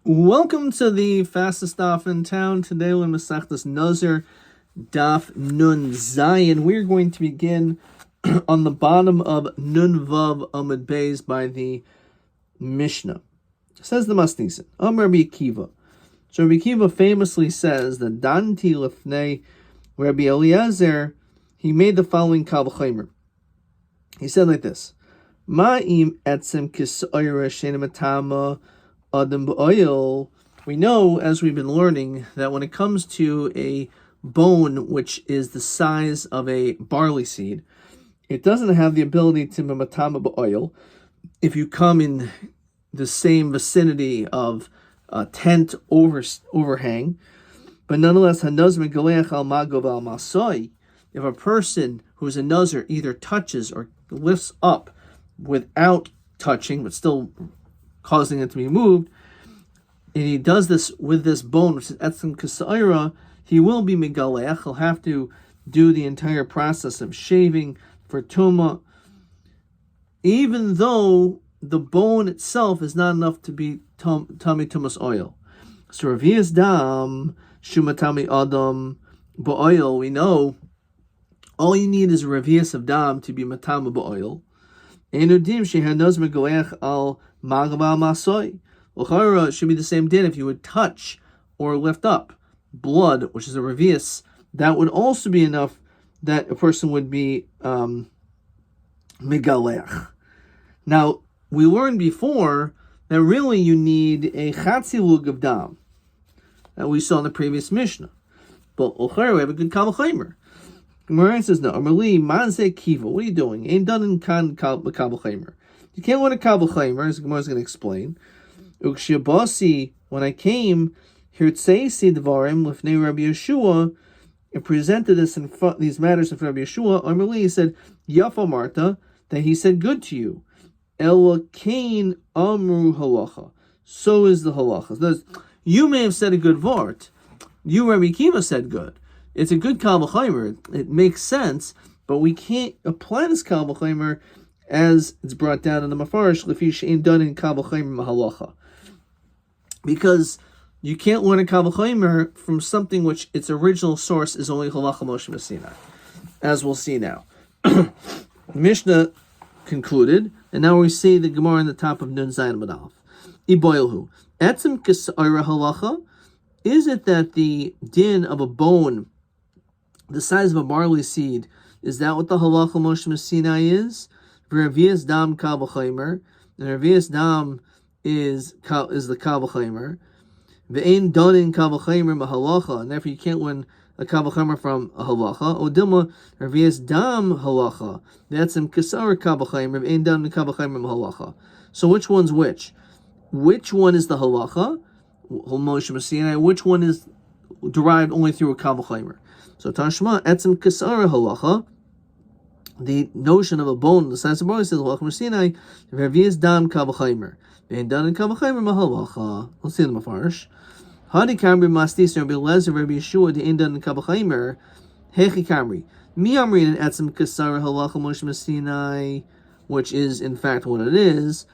Welcome to the fastest daf in town. Today we're in Masechtas Nazir, daf Nun Zayin. We're going to begin on the bottom of Nun Vav Amud Beis by the Mishnah. Says the Masnisin, Rabbi Akiva. So Rabbi Akiva famously says that Danti Lefnei Rabbi Eliezer, he made the following Kal V'chomer. He said like this: Ma'im etzem kis'oira shenematama adam b'oil. We know, as we've been learning, that when it comes to a bone which is the size of a barley seed, it doesn't have the ability to matama b'oil. If you come in the same vicinity of a tent overhang, but nonetheless, hanazir megaleach al magov al masoi. If a person who's a nazir either touches or lifts up without touching, but still causing it to be moved, and he does this with this bone, which is etzem kasaira, he will be megaleach. He'll have to do the entire process of shaving for tuma, even though the bone itself is not enough to be tami tumas oil. So Ravias dam shumatami adam ba'oil. We know all you need is a Ravias of dam to be matama ba'oil. Enudim shehanaz megaleach al magabal masoi. L'chara should be the same din if you would touch or lift up blood, which is a Ravias. That would also be enough that a person would be megaleach. Now, we learned before that really you need a chatzi lug of dam that we saw in the previous Mishnah. But l'chara we have a good Kal V'chomer. Gemara says, no, Amrli, Manze Kiva, what are you doing? Ain't done in Kal V'chomer. You can't learn a Kal V'chomer, as Gemara is going to explain. Ukshiabasi, when I came, Hirtseisi Dvarim, Lifnei Rabbi Yeshua, and presented these matters in front of Rabbi Yeshua, Amrli, he said, Yafa Marta, that he said good to you. Ela Kain Amru Halacha. So is the halacha. You may have said a good vart. You, Rabbi Akiva, said good. It's a good Kal V'chomer. It makes sense, but we can't apply this Kal V'chomer as it's brought down in the Mafarish, Lefi she'ein done in Kal V'chomer mahalacha. Because you can't learn a Kal V'chomer from something which its original source is only Halacha Moshe Sinai, as we'll see now. Mishnah concluded, and now we see the Gemara in the top of Nun Zayin Madalf. Iboilhu. Etzem Kisa'ira Halacha. Is it that the din of a bone, the size of a barley seed, is that what the halacha Moshe Sinai is? Ravias dam Kal V'chomer, and Ravias dam is the Kal V'chomer. Ve'ein donin Kal V'chomer mahalacha, and therefore you can't learn a Kal V'chomer from a halacha. Odilma Ravias dam halacha. That's in Kasar Kal V'chomer. Ve'ein donin Kal V'chomer mahalacha. So which one's which? Which one is the halacha Moshe Sinai? Which one is derived only through a Kal V'chomer? So Tashma etzem Kasara halacha. The notion of a bone the size of a barley says halacha Sinai. Ravias dam Kal V'chomer. And done in Kal V'chomer mahalacha. Let's see the Mafarish. Hadi kamri mastis Rabbi Eliezer Rabbi Yeshua the ain't done in Kal V'chomer. Hechi kamri. Mi amri in etzem Kasara halacha Moshe Sinai, which is in fact what it is.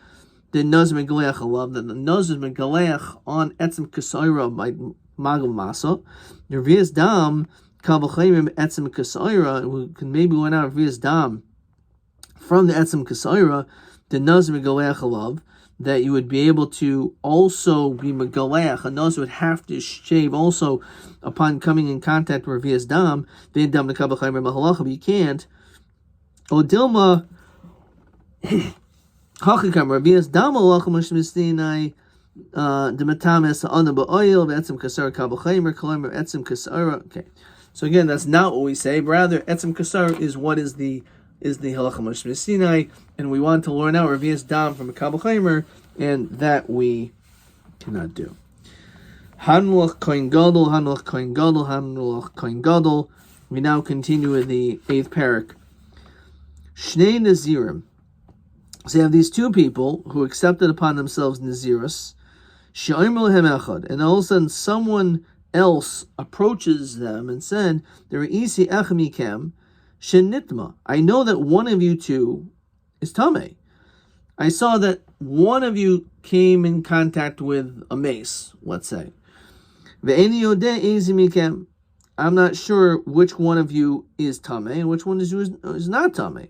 The Nazir megaleach alav, that the Nazir megaleach on etzem Kasara by magam masa. Ravias dam Kal V'chomer etzem Kasara. We can maybe learn out Ravias dam from the etzem Kasara. The Nazir megaleach alav, that you would be able to also be megaleach. A Nazir would have to shave also upon coming in contact with Ravias dam. They dam the Kal V'chomer mahalacha, but you can't. Odilma. Hachikam Ravias dam halacha Moshe Sinai. The matames ana ba'oil etzem kasar Kal V'chomer kolamer etzem kasara. Okay, so again, that's not what we say. But rather, etzem kasar is what is the halacha Moshe Sinai, and we want to learn out Ravias dam from a Kal V'chomer, and that we cannot do. Hanulach kohen gadol, hanulach kohen gadol, hanulach kohen gadol. We now continue with the 8th parak. Shnei Nazirim. So you have these two people who accepted upon themselves Nazirus, and all of a sudden someone else approaches them and said, I know that one of you two is Tameh. I saw that one of you came in contact with a mace, let's say. I'm not sure which one of you is tamei and which one is not tamei.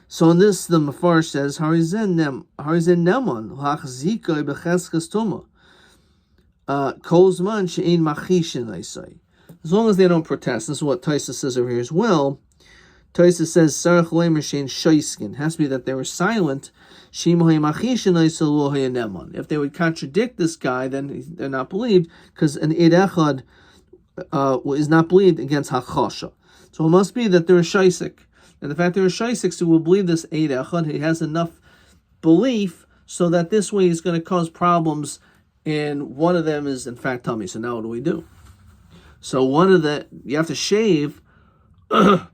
So in this, the Mefarsh says, Harizen Neman, Hachzika Becheskes Tuma. Kolzman She'ein Machishin, I say. As long as they don't protest. This is what Taisa says over here as well. Taisa says, Sarach Leimer She'ein Shoiskin. Has to be that they were silent. She'ein Machishin, I say, Lo Neman. If they would contradict this guy, then they're not believed, because an Eid Echad is not believed against Hachasha. So it must be that they're a Shaisik. And the fact they're a Shaisik, so we'll believe this Eid Echad. He has enough belief so that this way he's going to cause problems, and one of them is in fact tummy. So now what do we do? So you have to shave either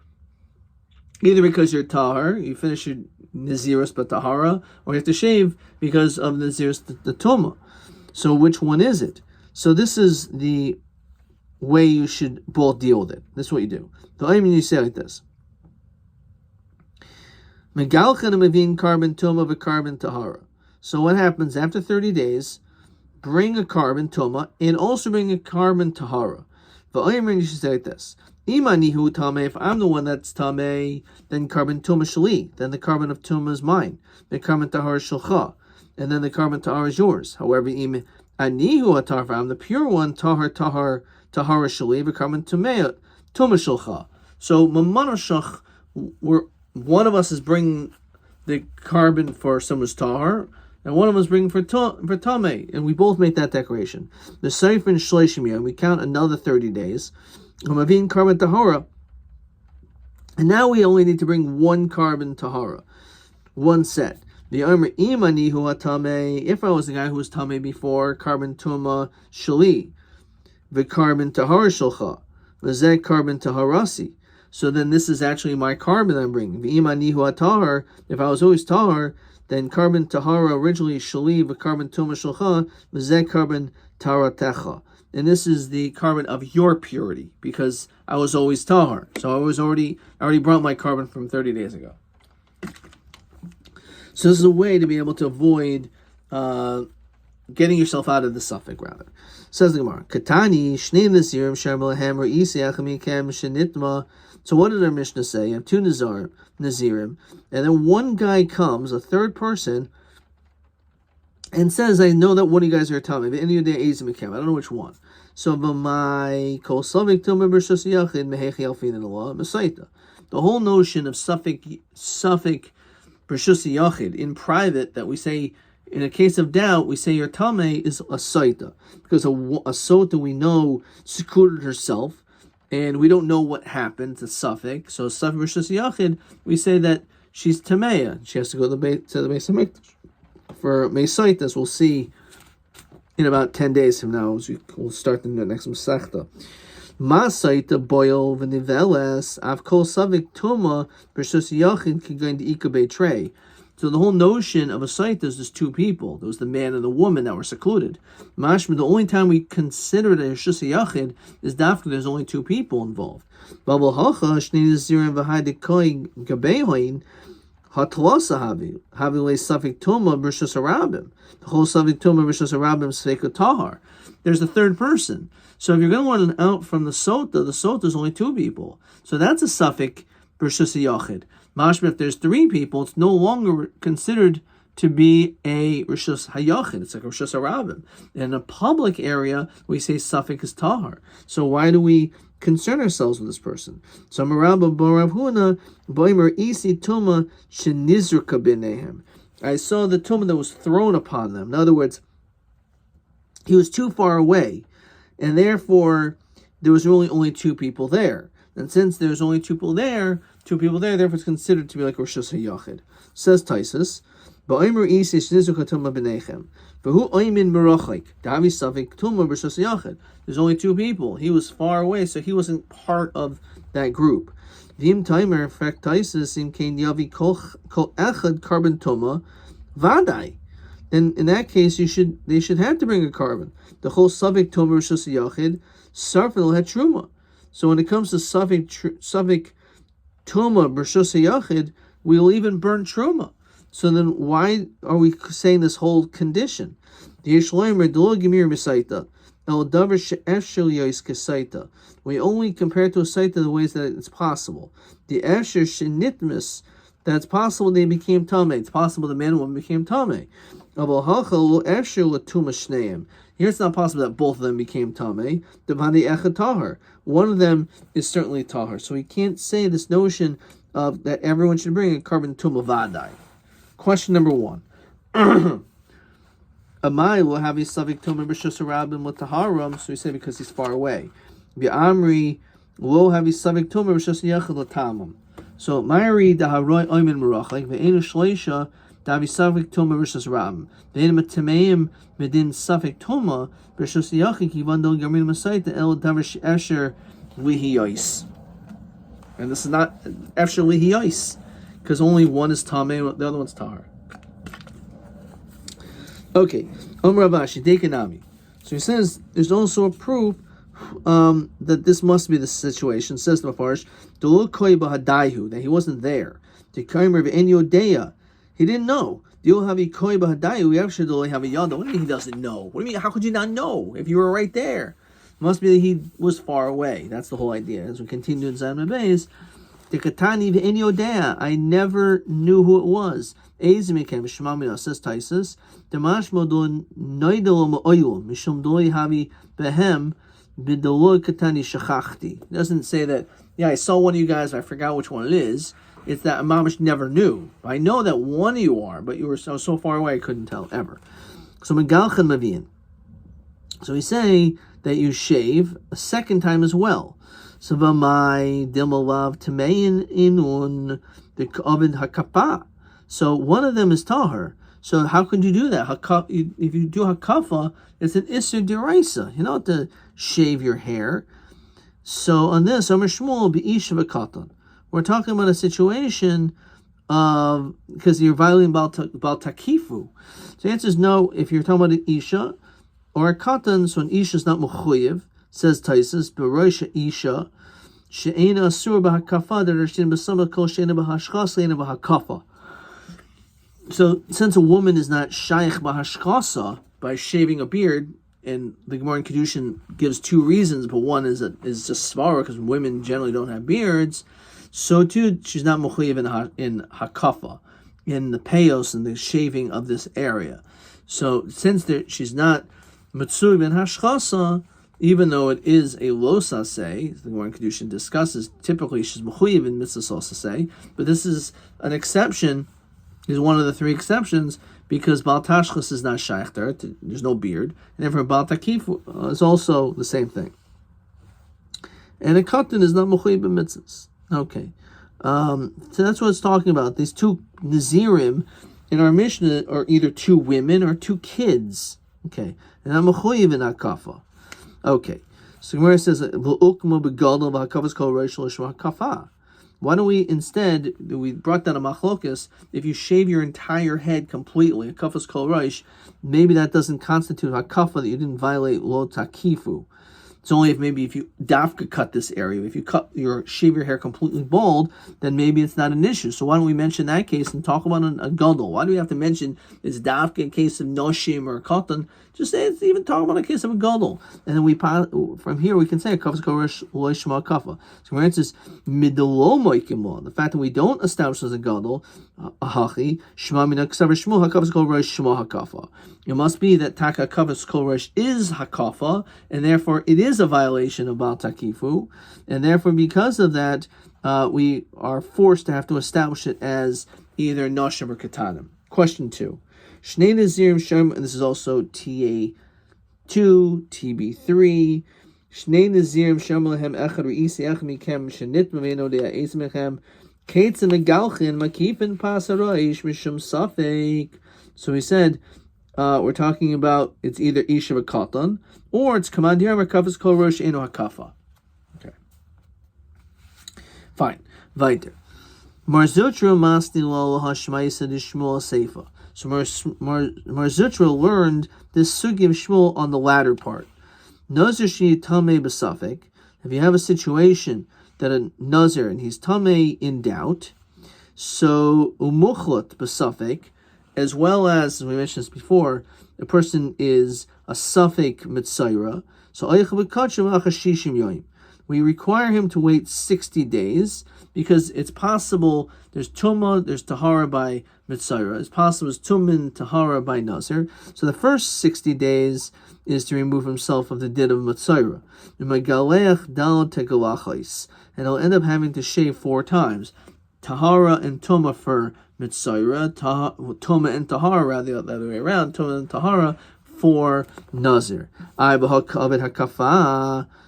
because you're tahar, you finish your Nazirus but tahara, or you have to shave because of Nazirus the Tuma. So which one is it? So this is the way you should both deal with it. This is what you do. So I mean, you say like this. Megalchan mevin carbon tuma v'carbon tahara. So what happens after 30 days? Bring a carbon tuma and also bring a carbon tahara. V'ayimrin, you should say like this. Imanihu tameh. If I'm the one that's tameh, then carbon tuma shali. Then the carbon of tuma is mine. The carbon tahara shalcha, and then the carbon tahara is yours. However, im anihu atar. If I'm the pure one, tahara shali. The carbon tuma shalcha. So mamanashach, one of us is bringing the carbon for someone's tahar, and one of us is bringing for tameh, and we both make that declaration. The seif and shleishim, we count another 30 days. Mavin carbon tahara, and now we only need to bring one carbon tahara, one set. The armor imani hu tameh. If I was the guy who was tameh before, carbon tuma shali, the carbon tahara shalcha, the carbon taharasi. So then this is actually my carbon I'm bringing. If I was always tahar, then carbon tahara originally shaliv, carbon tuma shalcha, v'zeh carbon taratecha. And this is the carbon of your purity, because I was always tahar. So I already brought my carbon from 30 days ago. So this is a way to be able to avoid getting yourself out of the suffix, rather. Says the Gemara, Katani, Shnei Nazirim, Sharmalahem, or Isiachamikem, Shenitma. So what did our Mishnah say? You have two Nazirim, and then one guy comes, a third person, and says, I know that one of you guys are telling me, I don't know which one. So, the whole notion of suffix B'Rshus Yachid in private, that we say, in a case of doubt, we say your tameh is a saita, because a sota we know secluded herself, and we don't know what happened to suffix. So suffix B'Rshus Yachid, we say that she's tameya. She has to go to the Beis Hamikdash for Mesaitas. We'll see in about 10 days from now. We'll start in the next Masechta. Masaita boil v'niveles avkol savik tuma B'Rshus Yachid kigain de'ikabei trei. So the whole notion of a site is there's two people. There was the man and the woman that were secluded. Mashma, the only time we consider it a Rishus Yachid is after there's only two people involved. Babel hacha shnei nazirim v'haidikoi gabehoin hatlasa havi le safik tuma B'Rshus Harabim. The whole safik tuma B'Rshus Harabim sveika tahar. There's the third person. So if you're going to want an out from the sota is only two people. So that's a suffix B'Rshus Yachid. Mashma, if there's three people, it's no longer considered to be a Rishus Hayachid. It's like a Rishus Harabim. In a public area, we say suffix is tahar. So why do we concern ourselves with this person? So Marabba Barav Huna Boimer Isi Tuma Shenizruka B'Nehem. I saw the Tuma that was thrown upon them. In other words, he was too far away, and therefore there was really only two people there. And since there's only two people there, therefore it's considered to be like Rishus Hayachid. Says Taisus, Ba'omer Isish Nizuka Tuma B'Nechem. V'hu Oymin Merachik. Davi Safik Tuma Rishus Hayachid. There's only two people. He was far away, so he wasn't part of that group. V'im Taimer, in fact, Taisus, in Kain Yavi Kol Echad Carbon Tuma, Vadai. Then in that case, they should have to bring a carbon. The whole Safik Tuma Rishus Hayachid, Sarfil had Truma. So when it comes to Safik Tuma B'Rshus Hayachid, we'll even burn Truma. So then why are we saying this whole condition? We only compare it to a saita the ways that it's possible. The esher shenitmis, that's possible they became tame. It's possible the man and woman became tame. Here it's not possible that both of them became tame. One of them is certainly tahar. So we can't say this notion of that everyone should bring a carbon tumah vadai. Question number 1. Amai will have his savik tumah b'shus harabim l'taharam. So we say because he's far away. V'amri will have his savik tumah b'shus yachid l'tamam. So Ma'ari daharoi oimen merachlik ve'enu shleisha davi savik tumah b'shus rabim ve'enu matameim medin savik tumah b'shus yachid kivandol gamin masaita el davar esher lihiyos. And this is not esher lihiyos because only one is tameh, the other one's tahar. Okay, Rabashi dekanami. So he says there's also a proof that this must be the situation. It says the Mepharsh, that he wasn't there. He didn't know. What do you mean he doesn't know? What do you mean? How could you not know if you were right there? It must be that he was far away. That's the whole idea. As we continue in Zayin Beis, I never knew who it was. Says Taisus, it doesn't say that, I saw one of you guys, I forgot which one it is. It's that Mamish never knew. I know that one of you are, but you were so far away I couldn't tell ever. So Megalchan Mavian. So we say that you shave a second time as well. So Vamai Dimalav Tamein Inun the Ovid Hakapa. So one of them is tahar. So how could you do that? If you do hakafa, it's an isser deraisa. You don't have to shave your hair. So on this, Amar Shmuel be'ish v'katan. We're talking about a situation of because you're violating bal takifu. So the answer is no. If you're talking about an isha or a katan, so an isha is not mechuyev. Says Taisus, b'roisha isha she'ena asur b'hakafa derashin b'samah kol she'ena b'hashchas le'ena b'hakafa. So, since a woman is not shaykh b'hashkasa by shaving a beard, and the Gemara in Kedushin gives 2 reasons, but one is just svara because women generally don't have beards. So too, she's not mechuyev in hakafa, in the payos and the shaving of this area. So, since she's not mitzuy in hashkasa, even though it is a losaseh, the Gemara in Kedushin discusses, typically she's mechuyev in mitzvah losaseh, but this is an exception. Is one of the 3 exceptions because Baal Tashchas is not shaykh there. There's no beard, and therefore Baal Takif is also the same thing. And a katan is not mechuyev b'mitzvahs. Okay, so that's what it's talking about. These 2 nazirim in our Mishnah are either 2 women or 2 kids. Okay, and I'm mechuyev in hakafa. Okay, so Gemara says v'ukma begadol v'hakavas kol reish l'shma hakafa. Why don't we instead, we brought down a machlokas, if you shave your entire head completely, a kafas kol roish, maybe that doesn't constitute a kafa, that you didn't violate lo takifu. It's only if you dafka cut this area. If you shave your hair completely bald, then maybe it's not an issue. So why don't we mention that case and talk about a gadol? Why do we have to mention it's dafka in case of noshim or katan? Just say it's even talking about a case of a gadol. And then from here we can say a kafas korish loy shema kafa. So where it says midolo moikimo, the fact that we don't establish as a gadol, ahachi shema mina ksaver shmu hakafas korish shema hakafa. It must be that taka kavas korish is hakafa, and therefore it is a violation of Baal Takifu, and therefore because of that, we are forced to have to establish it as either Noshim or Katanim. Question 2. Shnei Nazirim Shem, and this is also TA2, TB3. Shnei Nazirim Shem Lehem Echad Re'isi Ech Mikem Shenit Mameno Dea Eis Mechem Ketzim Megalchin Makipin Pasaroish Mishum Safek. So he said, we're talking about it's either Isha or Katan, or it's Command Yom or Kafas Kol Rosh Eno Hakafa. Okay. Fine. Weiter. Marzutra Masni Lo Hashmaisa de Shmuel Seifa. So Marzutra learned this sugi of Shmuel on the latter part. Nazir Shni Tameh B'Safek. If you have a situation that a Nazir and he's Tameh in doubt, So umuchlat b'safek, as well as we mentioned this before, a person is a safek mitzayra. So we require him to wait 60 days because it's possible there's tumah, there's tahara by mitzayra. It's possible there's tumin, tahara by nazir. So the first 60 days is to remove himself of the din of mitzayra. And he'll end up having to shave 4 times. Tahara and tumah for mitzayra, tumah and tahara, rather the other way around, tumah and tahara for nazir.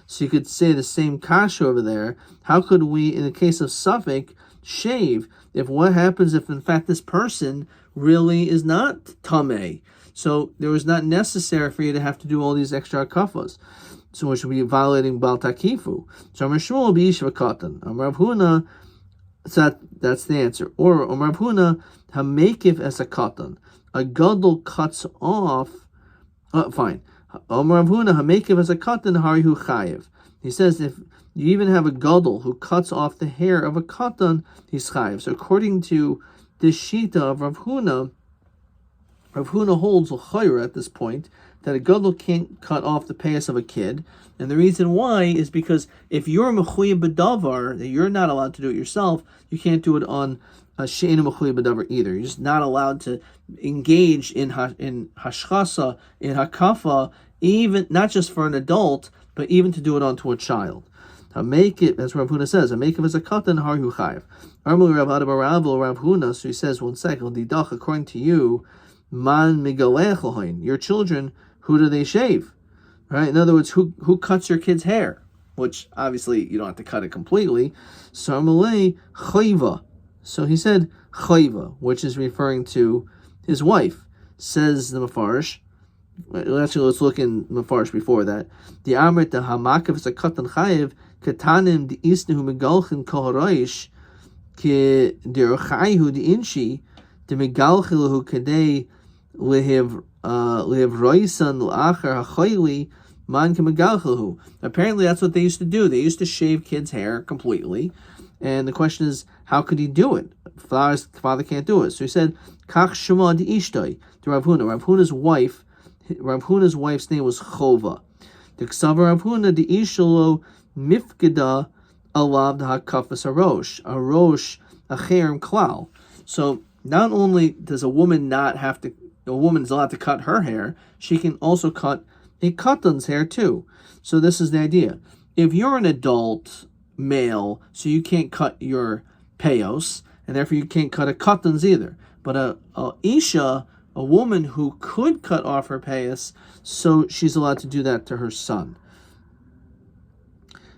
So you could say the same kasha over there. How could we, in the case of safek, shave? If what happens if in fact this person really is not tameh? So there was not necessary for you to have to do all these extra kafas. So which would be violating Bal Takifu. So Amar Shmuel B'Yish V'Katan. Amar Rav Huna, so that's the answer. Or Amar Rav Huna Hamekiv as a katan. A gadol cuts off. Fine. Amar Rav Huna Hamekiv as a katan Harihu Chayev. He says if you even have a gadol who cuts off the hair of a katan, he's chayev. So according to this shita of Rav Huna holds l'chayra at this point that a gadol can't cut off the payas of a kid, and the reason why is because if you're mechuyah b'davar, that you're not allowed to do it yourself, you can't do it on a she'ena mechuyah b'davar either. You're just not allowed to engage in hashchasa, in hakafa, even not just for an adult, but even to do it onto a child. Make it, as Rav Huna says, make it as a katan har hu chayev. Armul Rav Adabarav Rav Huna. So he says, one second, didach, according to you, man migalech, your children, who do they shave? Right? In other words, who cuts your kid's hair? Which obviously you don't have to cut it completely. Sarmalei chayva. So he said chayva, which is referring to his wife. Says the Mefarish. Actually, let's look in Mefarish before that. The Amrit the Hamakav is a katan chayev katanim the isnehu megalchin koharoish ke derchayhu the inshi the megalchilahu kadei lehiv roisan l'achar hachayli man kemegalchilahu. Apparently, that's what they used to do. They used to shave kids' hair completely, and the question is, how could he do it? Father can't do it. So he said, Kach Shema di Ishtoi to Rav Huna. Rav Huna's wife's name was Chova. The Ksavar Rav Huna di Ishalo Mifgeda Alav the Hakafas Arosh Acherem Klal. So not only does a woman's allowed to cut her hair, she can also cut a katan's hair too. So this is the idea. If you're an adult male, so you can't cut your payos, and therefore you can't cut a katan's either. But a isha, a woman who could cut off her payas, so she's allowed to do that to her son.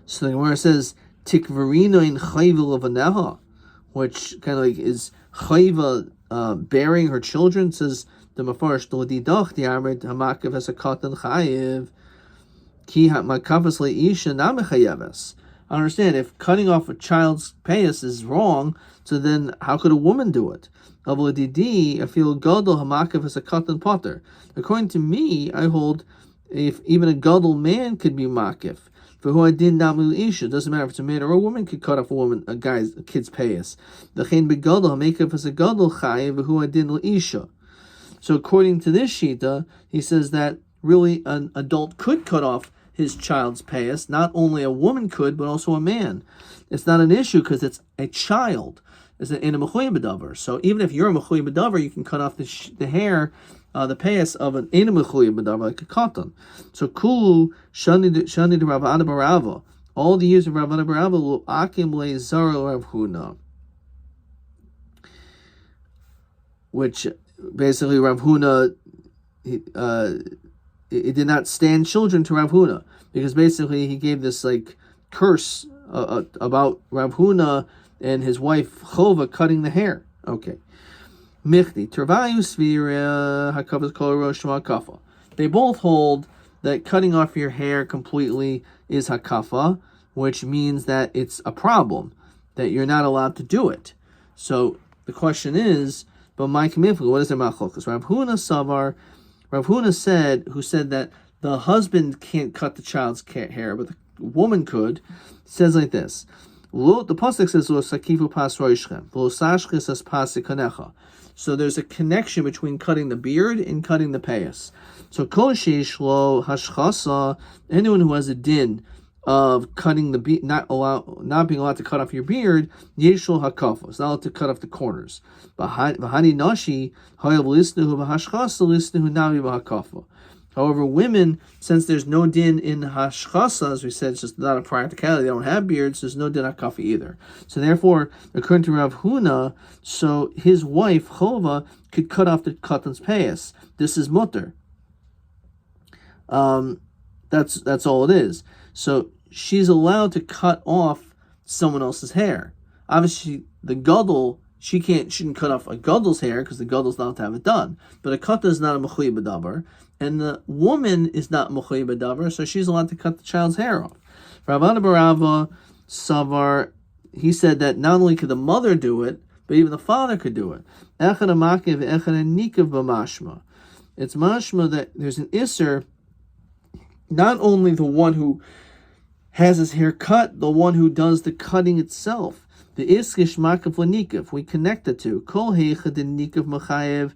So the Gemara says, Tikvarino in chayva levaneha, which kind of like is chayva bearing her children, says the Mefarish, Dodidach, the Amrit, Hamakav has a katan chayiv, ki makavas leisha namechayeves. I understand, if cutting off a child's payas is wrong, so then how could a woman do it? According to me, I hold if even a gadol man could be makif. For who I did not isha, doesn't matter if it's a man or a woman could cut off a kid's payas. So according to this shita, he says that really an adult could cut off his child's payas. Not only a woman could, but also a man. It's not an issue because it's a child. It's in a mechuyah b'davar. So even if you're a mechuyah b'davar, you can cut off the hair, the payas of an in a mechuyah b'davar, like a katan. So kulu shani de Rav Adabarava. All the years of Rav Adabarava lo akim le zara Rav Huna, which basically Rav Huna it did not stand children to Rav Huna, because basically he gave this like curse about Rav Huna and his wife Chova cutting the hair. Okay. Michti Tervayu Svira Hakavas Kol Rosh Hakafa. They both hold that cutting off your hair completely is hakafa, which means that it's a problem, that you're not allowed to do it. So the question is, but my commitment, what is the machlokas? Rav Huna said that the husband can't cut the child's hair, but the woman could. Says like this: The pasuk says lo sakifu pas roishchem, lo sashchis as pas ikanecha. So there's a connection between cutting the beard and cutting the payas. So kol sheish lo hashchasa, anyone who has a din of cutting the beard, not being allowed to cut off your beard, yeshul hakafa, it's not allowed to cut off the corners. V'hani nashi hayav lisnuhu b'hashchasa lisnuhu navi b'hakafa. However, women, since there's no din in hashchasa, as we said, it's just not a practicality, they don't have beards, there's no din hakafa either. So therefore, according to Rav Huna, so his wife, Chova, could cut off the katan's payas. This is mutter. That's all it is. So she's allowed to cut off someone else's hair. Obviously, the gadol, she shouldn't cut off a gadol's hair because the gadol's not allowed to have it done. But a kata is not a mechuy b'davar, and the woman is not mechuy b'davar, so she's allowed to cut the child's hair off. Ravana Barava Savar, he said that not only could the mother do it, but even the father could do it. Echad amakiv, echad nikav b'mashma. It's mashma that there's an isser, not only the one who has his hair cut, the one who does the cutting itself. The iskish makav l'nikav, we connect the two. Kol heichad nikav machayev,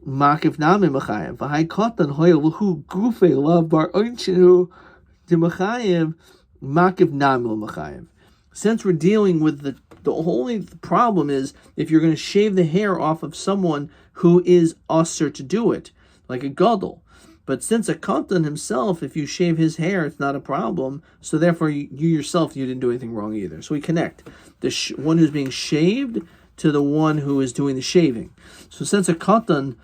makav nami machayev. V'hai katan hoya l'hu gufe lav bar oinchinu de machayev, makav nami machayev. Since we're dealing with the only problem is if you're going to shave the hair off of someone who is usher to do it, like a gadol. But since a katan himself, if you shave his hair, it's not a problem. So therefore, you yourself, you didn't do anything wrong either. So we connect the one who's being shaved to the one who is doing the shaving. So since a katan,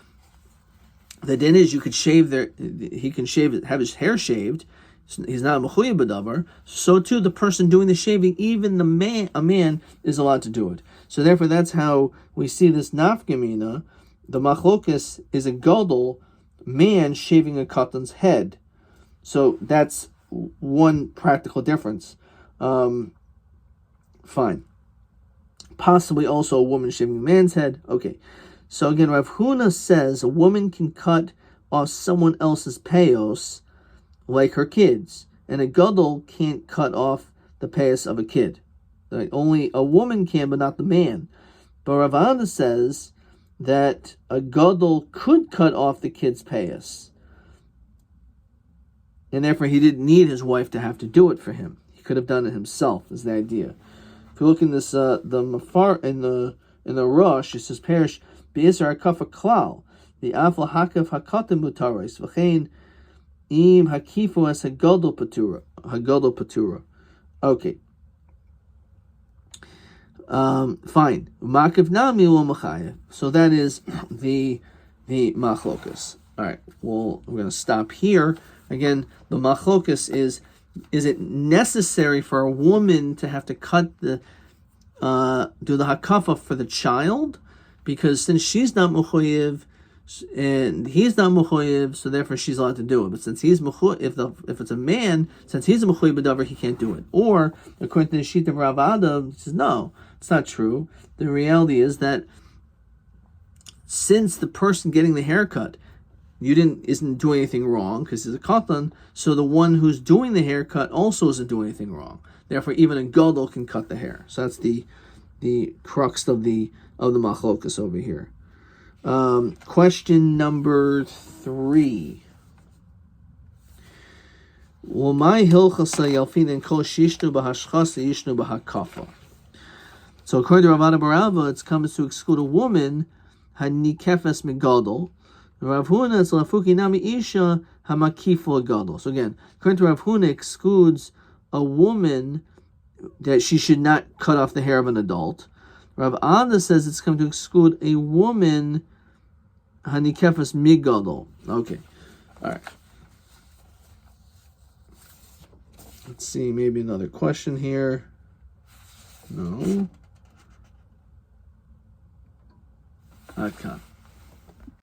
the din is you could shave he can have his hair shaved. He's not a mechuyev b'davar. So too, the person doing the shaving, even a man is allowed to do it. So therefore, that's how we see this nafkamina. The machlokas is a gadol man shaving a katan's head. So that's one practical difference. Fine. Possibly also a woman shaving a man's head. Okay. So again, Rav Huna says a woman can cut off someone else's payos like her kids. And a gadol can't cut off the payos of a kid. Like, only a woman can, but not the man. But Rav Huna says that a gadol could cut off the kid's payas, and therefore he didn't need his wife to have to do it for him. He could have done it himself. Is the idea? If you look in this, the mafar in the Rosh, it says perish beisar hakafa klal the afla hakav hakatim mutaris v'chein im hakifu as hagadol patura. Okay. Fine. Makav nami lo machayev. So that is the machlokas. All right. Well, we're going to stop here. Again, the machlokas is it necessary for a woman to have to cut do the hakafa for the child? Because since she's not mechuyev and he's not mechuyev, so therefore she's allowed to do it. But since he's mechuyev, if it's a man, since he's a mechuyev b'davar, he can't do it. Or according to the sheet of Rav Adam, he says no. It's not true. The reality is that since the person getting the haircut isn't doing anything wrong because he's a katan, so the one who's doing the haircut also isn't doing anything wrong. Therefore, even a gadol can cut the hair. So that's the crux of the machlokas over here. Question number 3. Well, my hilchasa yalfin and kol shishnu b'hashchasa yishnu b'hakafa. So according to Ravana Barava, it comes to exclude a woman, hanikefes megadol. Rav Huna is lafuki nami isha hamakifu gadol. So again, according to Rav Huna, excludes a woman that she should not cut off the hair of an adult. Rav Ada says it's come to exclude a woman, hanikefes migadol. Okay, all right. Let's see, maybe another question here. No. Okay.